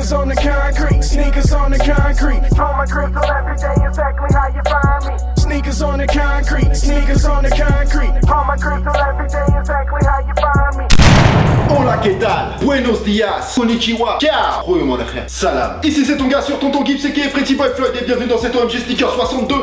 Sneakers on the concrete, sneakers on the concrete. Draw my crystal every day, exactly how you find me. Sneakers on the concrete, sneakers on the concrete. Draw my crystal every day, exactly how you find me. Hola, ¿qué tal? Buenos días, konnichiwa, ciao, mon frère, salam. Ici c'est ton gars sur Tonton Gibbs et qui est Pretty Boy Floyd et bienvenue dans cet OMG Sneaker 62.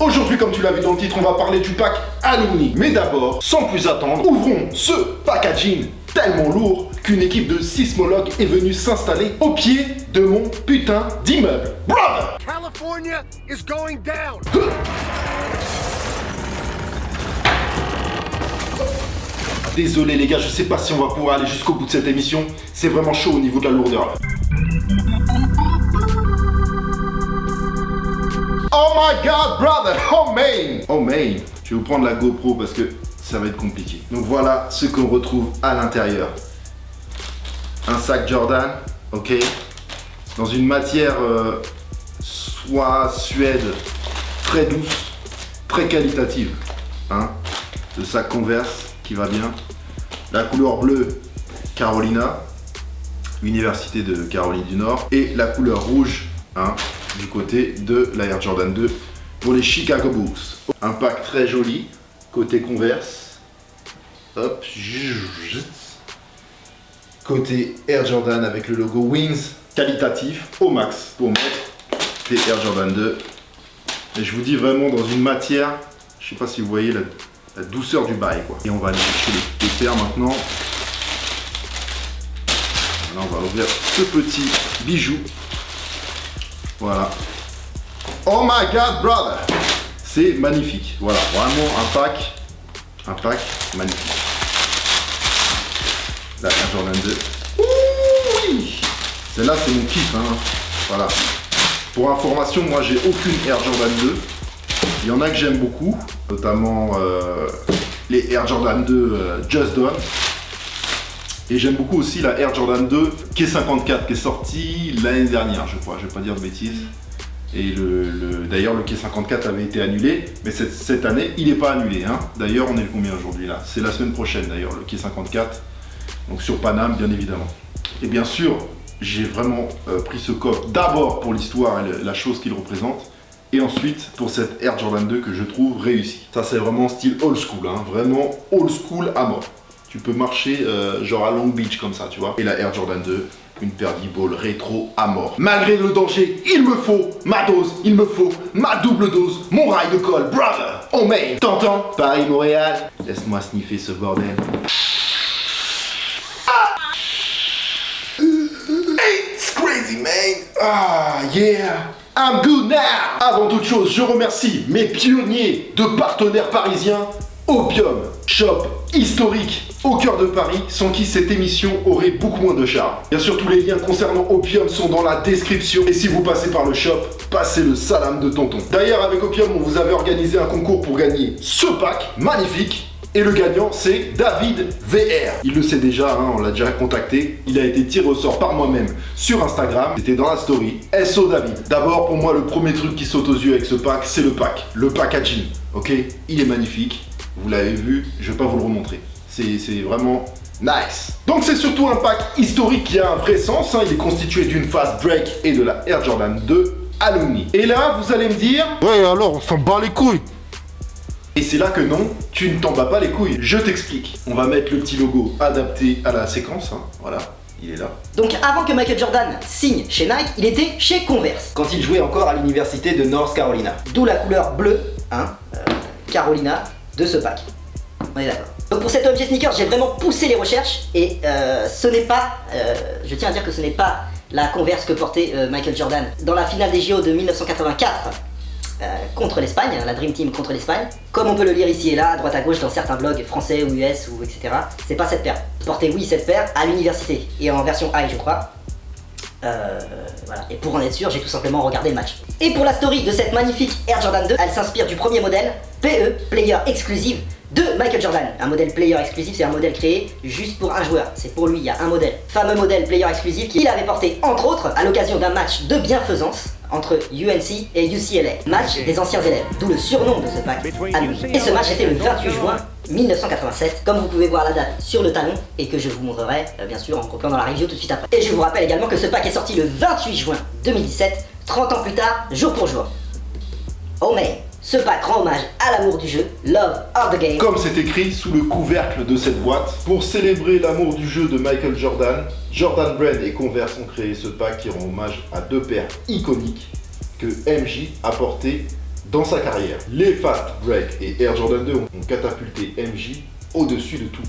Aujourd'hui, comme tu l'as vu dans le titre, on va parler du pack Alumni. Mais d'abord, sans plus attendre, ouvrons ce packaging tellement lourd qu'une équipe de sismologues est venue s'installer au pied de mon putain d'immeuble. Brother! California is going down. Désolé les gars, je sais pas si on va pouvoir aller jusqu'au bout de cette émission. C'est vraiment chaud au niveau de la lourdeur. Oh my god, brother! Oh man! Oh man! Je vais vous prendre la GoPro parce que ça va être compliqué. Donc voilà ce qu'on retrouve à l'intérieur. Un sac Jordan, ok? Dans une matière soie suède très douce, très qualitative. Hein? Le sac Converse qui va bien. La couleur bleue, Carolina, Université de Caroline du Nord. Et la couleur rouge, hein, du côté de la Air Jordan 2 pour les Chicago Bulls. Un pack très joli, côté Converse. Hop. Côté Air Jordan avec le logo Wings, qualitatif au max pour mettre des Air Jordan 2. Et je vous dis vraiment dans une matière, je sais pas si vous voyez la douceur du bail quoi. Et on va aller chercher les paires maintenant. Là on va ouvrir ce petit bijou. Voilà. Oh my god brother! C'est magnifique. Voilà, vraiment un pack magnifique. La Air Jordan 2. Ouh, oui! Celle-là c'est mon kiff hein. Voilà. Pour information, moi j'ai aucune Air Jordan 2. Il y en a que j'aime beaucoup, notamment les Air Jordan 2 Just Done. Et j'aime beaucoup aussi la Air Jordan 2 K54 qui est sortie l'année dernière, je crois, je vais pas dire de bêtises. Et d'ailleurs le K54 avait été annulé, mais cette année il n'est pas annulé. Hein. D'ailleurs on est le combien aujourd'hui là? C'est la semaine prochaine d'ailleurs, le K54. Donc sur Paname bien évidemment. Et bien sûr, j'ai vraiment pris ce coffre d'abord pour l'histoire et la chose qu'il représente. Et ensuite pour cette Air Jordan 2 que je trouve réussie. Ça c'est vraiment style old school, hein, vraiment old school à mort. Tu peux marcher genre à Long Beach comme ça, tu vois. Et la Air Jordan 2, une paire d'e-ball rétro à mort. Malgré le danger, il me faut ma dose, il me faut ma double dose, mon rail de colle, brother, oh man. T'entends? Paris-Montréal, laisse-moi sniffer ce bordel. It's crazy man. Ah yeah. I'm good now! Avant toute chose, je remercie mes pionniers de partenaires parisiens, Opium, shop historique au cœur de Paris, sans qui cette émission aurait beaucoup moins de charme. Bien sûr, tous les liens concernant Opium sont dans la description. Et si vous passez par le shop, passez le salam de tonton. D'ailleurs, avec Opium, on vous avait organisé un concours pour gagner ce pack magnifique. Et le gagnant, c'est David VR. Il le sait déjà, hein, on l'a déjà contacté. Il a été tiré au sort par moi-même sur Instagram. C'était dans la story. SO David. D'abord, pour moi, le premier truc qui saute aux yeux avec ce pack, c'est le pack. Le packaging, ok? Il est magnifique. Vous l'avez vu, je vais pas vous le remontrer. C'est vraiment nice. Donc c'est surtout un pack historique qui a un vrai sens. Hein. Il est constitué d'une fast break et de la Air Jordan 2 Alumni. Et là, vous allez me dire... Ouais, alors, on s'en bat les couilles. Et c'est là que non, tu ne t'en bats pas les couilles. Je t'explique. On va mettre le petit logo adapté à la séquence. Hein. Voilà, il est là. Donc avant que Michael Jordan signe chez Nike, il était chez Converse. Quand il jouait encore à l'université de North Carolina. D'où la couleur bleue, hein, Carolina, de ce pack. On est d'accord. Donc pour cet objet sneaker, j'ai vraiment poussé les recherches. Et ce n'est pas, je tiens à dire que ce n'est pas la Converse que portait Michael Jordan dans la finale des JO de 1984. Contre l'Espagne, la Dream Team contre l'Espagne. Comme on peut le lire ici et là, à droite à gauche dans certains blogs français ou US ou etc. C'est pas cette paire. Portez oui cette paire à l'université et en version high je crois. Voilà. Et pour en être sûr, j'ai tout simplement regardé le match. Et pour la story de cette magnifique Air Jordan 2, elle s'inspire du premier modèle PE, Player Exclusive de Michael Jordan. Un modèle Player Exclusive, c'est un modèle créé juste pour un joueur. C'est pour lui, il y a un modèle. Fameux modèle Player Exclusive qu'il avait porté entre autres à l'occasion d'un match de bienfaisance entre UNC et UCLA, match des anciens élèves, d'où le surnom de ce pack, anonyme. Et ce match était le 28 juin 1987, comme vous pouvez voir la date sur le talon, et que je vous montrerai bien sûr en copiant dans la review tout de suite après. Et je vous rappelle également que ce pack est sorti le 28 juin 2017, 30 ans plus tard, jour pour jour. Oh mais, ce pack rend hommage à l'amour du jeu, Love of the Game. Comme c'est écrit sous le couvercle de cette boîte, pour célébrer l'amour du jeu de Michael Jordan, Jordan Brand et Converse ont créé ce pack qui rend hommage à deux paires iconiques que MJ a portées dans sa carrière. Les Fast Break et Air Jordan 2 ont catapulté MJ au-dessus de tout.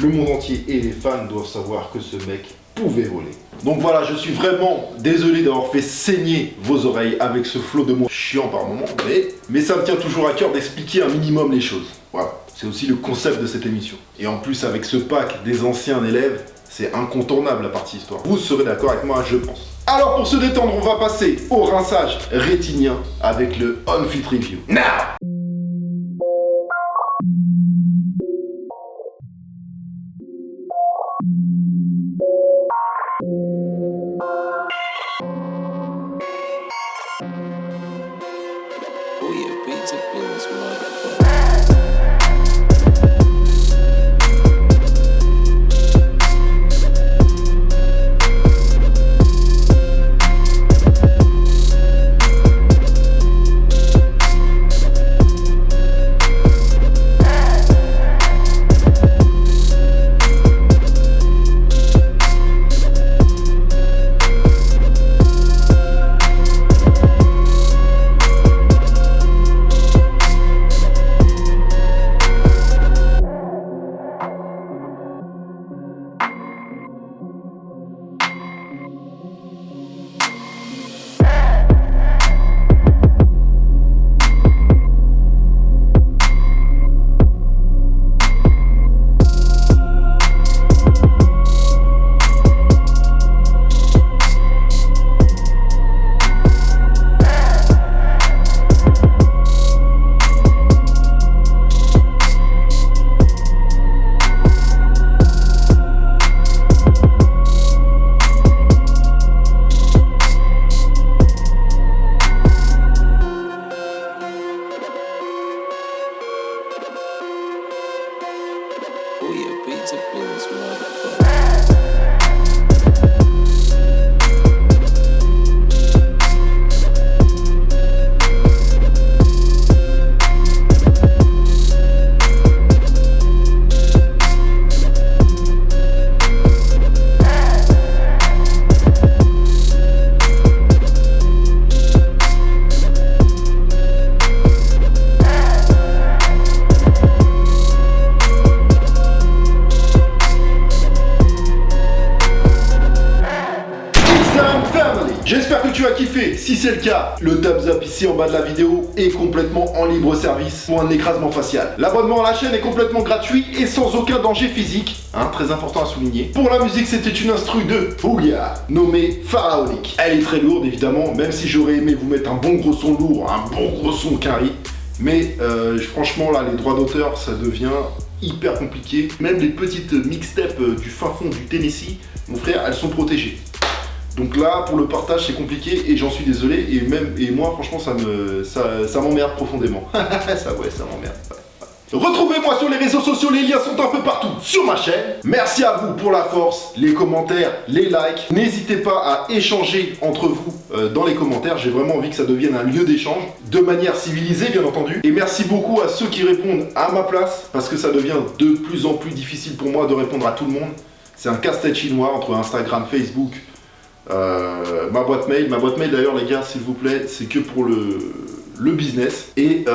Le monde entier et les fans doivent savoir que ce mec pouvait voler. Donc voilà, je suis vraiment désolé d'avoir fait saigner vos oreilles avec ce flot de mots chiant par moment, mais ça me tient toujours à cœur d'expliquer un minimum les choses. Voilà, c'est aussi le concept de cette émission. Et en plus, avec ce pack des anciens élèves, c'est incontournable la partie histoire. Vous serez d'accord avec moi, je pense. Alors pour se détendre, on va passer au rinçage rétinien avec le On-Fit Review. Now! J'espère que tu as kiffé. Si c'est le cas, le thumbs up ici en bas de la vidéo est complètement en libre service pour un écrasement facial. L'abonnement à la chaîne est complètement gratuit et sans aucun danger physique, très important à souligner. Pour la musique, c'était une instru de Booyah, nommée Pharaonic. Elle est très lourde évidemment, même si j'aurais aimé vous mettre un bon gros son lourd, un bon gros son carré. Mais franchement là, les droits d'auteur, ça devient hyper compliqué. Même les petites mixtapes du fin fond du Tennessee, mon frère, elles sont protégées. Donc là, pour le partage, c'est compliqué et j'en suis désolé. Et moi, franchement, ça m'emmerde profondément. ça m'emmerde. Retrouvez-moi sur les réseaux sociaux, les liens sont un peu partout sur ma chaîne. Merci à vous pour la force, les commentaires, les likes. N'hésitez pas à échanger entre vous dans les commentaires. J'ai vraiment envie que ça devienne un lieu d'échange, de manière civilisée bien entendu. Et merci beaucoup à ceux qui répondent à ma place, parce que ça devient de plus en plus difficile pour moi de répondre à tout le monde. C'est un casse-tête chinois entre Instagram, Facebook, ma boîte mail d'ailleurs les gars s'il vous plaît, c'est que pour le business et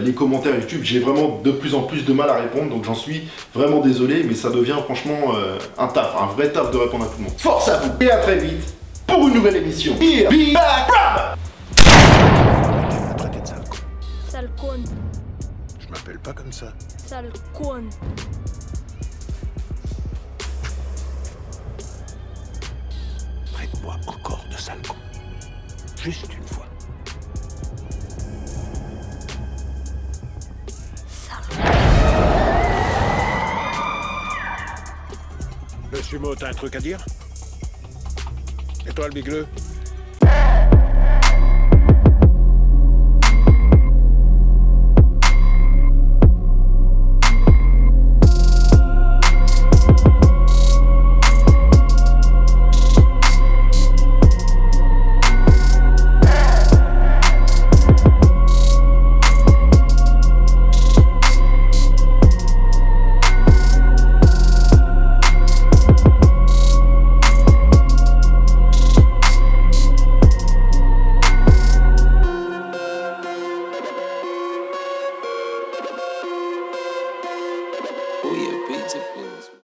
les commentaires YouTube, j'ai vraiment de plus en plus de mal à répondre, donc j'en suis vraiment désolé, mais ça devient franchement un vrai taf de répondre à tout le monde. Force à vous et à très vite pour une nouvelle émission. Here, be back, Traité de sale con. Sale con, Je m'appelle pas comme ça. sale con. Traite-moi encore de sale con. Juste une fois. Monsieur Mo, t'as un truc à dire? Et toi, le bigleux?